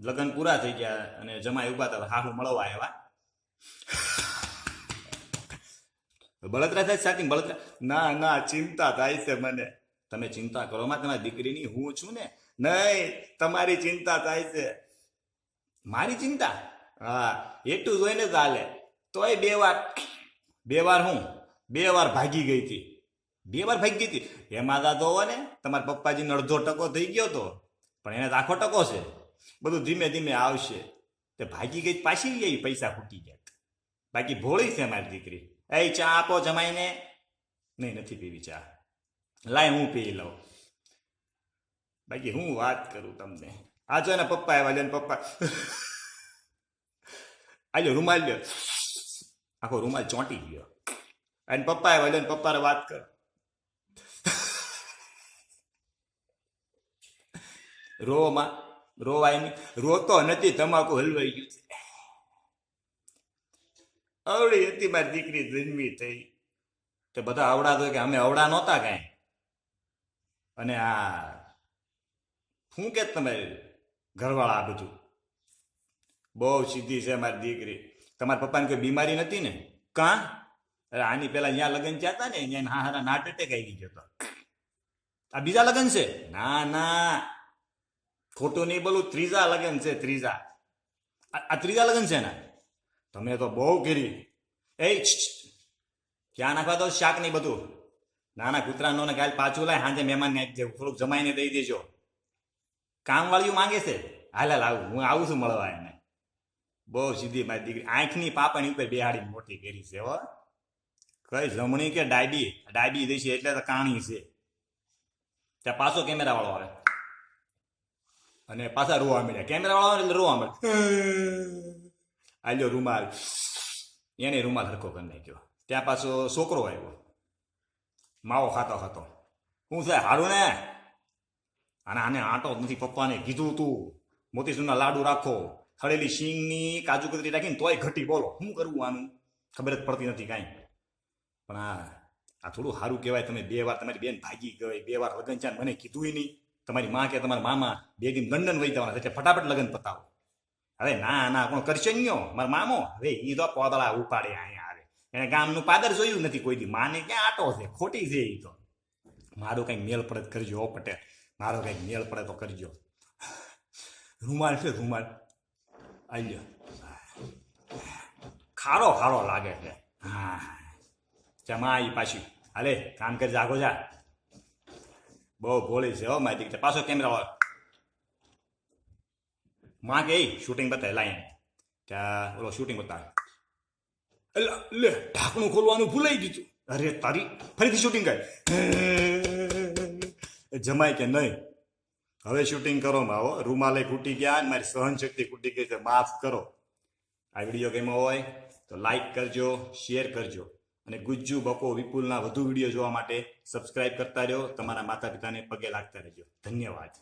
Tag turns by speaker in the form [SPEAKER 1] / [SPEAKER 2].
[SPEAKER 1] લગ્ન પૂરા થઈ ગયા અને જમાઈ ઉભા હતા, હાહુ મળવા આવ્યા. બળતરા થાય સ્ટાર્ટિંગ બળતરા. ના ના ચિંતા થાય છે મને. તમે ચિંતા કરો માં, તમારી દીકરીની હું છું ને. નહીં, તમારી ચિંતા થાય છે. મારી ચિંતા? હા, એટલું જોઈને જ હાલે. તોય બે વાર હું 2 વાર ભાગી ગઈ હતી. 2 વાર ભાગી ગઈ હતી. એમાં દાદો હો ને તમારા પપ્પાજીનો અડધો ટકો થઈ ગયો તો, પણ એને આખો ટકો છે. બધું ધીમે ધીમે આવશે. તે ભાગી ગઈ પાછી ગઈ, પૈસા ખૂટી ગયા. બાકી ભોળી છે મારી દીકરી. એ ચા આપો જમાઈને. નહીં, નથી પીવી ચા. લાય હું પી લઉં. બાકી હું વાત કરું તમને. આ જો એના પપ્પા આવ્યા, લે પપ્પા આલ્યો રૂમાલ લ્યો. આખો રૂમાલ ચોંટી ગયો. અને પપ્પા આવ્યા, લે પપ્પાને વાત કર. રોવામાં રોવાય નહીં. રોતો નથી, તમાકુ હલવાઈ ગયું છે. અવળી હતી મારી દીકરી, જન્મી થઈ. તે બધા અવડા તો કે અમે અવડા નહોતા કાંઈ. અને આ શું કે તમે ઘરવાળા આ બધું બહુ સીધી છે મારી દીકરી. તમારા પપ્પાને કોઈ બીમારી નથી ને? કાં? અરે આની પેલા અહીંયા લગ્ન થયા હતા ને, અહીંયા હારા હાર્ટ એટેક આવી ગયો હતો. આ બીજા લગ્ન છે? ના ના, ખોટું નહીં બોલું, ત્રીજા લગ્ન છે. ત્રીજા. આ ત્રીજા લગ્ન છે ને? તમે તો બહુ કરી. એ ક્યાં નાખવા દો શાક નહીં બધું? નાના કૂતરાનો ને કાલ પાછું લાય, સાંજે મહેમાનને આપી દેવું, થોડુંક જમાઈને દઈ દેજો. કામવાળીઓ માંગે છે. હાલ આવું, હું આવું છું મળવા એને. બહુ સીધી મારી દીકરી. આંખની પાપણી ઉપર બેહાડી મોટી કરી છે હો. કઈ જમણી કે ડાયબી? ડાયબી દઈ છે એટલે તો કાણી છે. ત્યાં પાછો કેમેરા વાળો આવે અને પાછા રોવા મળ્યા. કેમેરા વાળો આવે એટલે રોવા મળે. આલ્યો રૂમાલ. એને રૂમાલ હરખો કરી નાખ્યો. ત્યાં પાછો છોકરો આવ્યો, માવો ખાતો ખાતો. શું છે હારું ને? અને આને આંટો નથી. પપ્પાને કીધું તું મોતીચૂરના લાડુ રાખો, ખડેલી શીંગની કાજુ કતરી રાખીને, તોય ઘટી. બોલો શું કરવું આનું? ખબર જ પડતી નથી કાંઈ. પણ આ થોડું સારું કહેવાય. તમે 2 વાર તમારી બેન ભાગી ગઈ, 2 વાર લગ્ન છે, મને કીધું નહીં. તમારી માં કે તમારા મામા 2 દિન લંડન વહી જવાના, એટલે ફટાફટ લગ્ન પતાવો. હવે ના ના કોણ કરશે નહીં? મારા મામો હવે એ તો પોદળા ઉપાડે અહીંયા આવે. એને ગામનું પાદર જોયું નથી કોઈ દી. માને ક્યાં આટો છે? ખોટી છે એ તો. મારું કંઈક મેળ પડે કરજો હો પટેલ, મારો કંઈક મેળ પડે તો કરજો. રૂમાલ છે? રૂમાલ આલ્યો. ખારો ખારો લાગે છે. હા, જમાઈ પાછી. હાલે કામ કરી જાગો જા. બહુ ભોળી છે હો મારી દીકરી. પાછો કેમેરા વાળો માં કે શૂટિંગ બતાવે. લાઈન ત્યાં ઓલો શૂટિંગ બતાવે. લે ઢાંકણું ખોલવાનું ભૂલાઈ ગયું. અરે તારી, ફરીથી શૂટિંગ કરે. જમાય કે નહીં, હવે શૂટિંગ કરો માં હો. રૂમાલે ખૂટી ગયા, મારી સહનશક્તિ ખૂટી ગઈ છે, માફ કરો. આ વિડીયો ગમ્યો હોય તો લાઈક કરજો, શેર કરજો, અને ગુજ્જુ બકો વિપુલના વધુ વિડીયો જોવા માટે સબસ્ક્રાઇબ કરતા રહ્યો. તમારા માતા પિતાને પગે લાગતા રહેજો. ધન્યવાદ.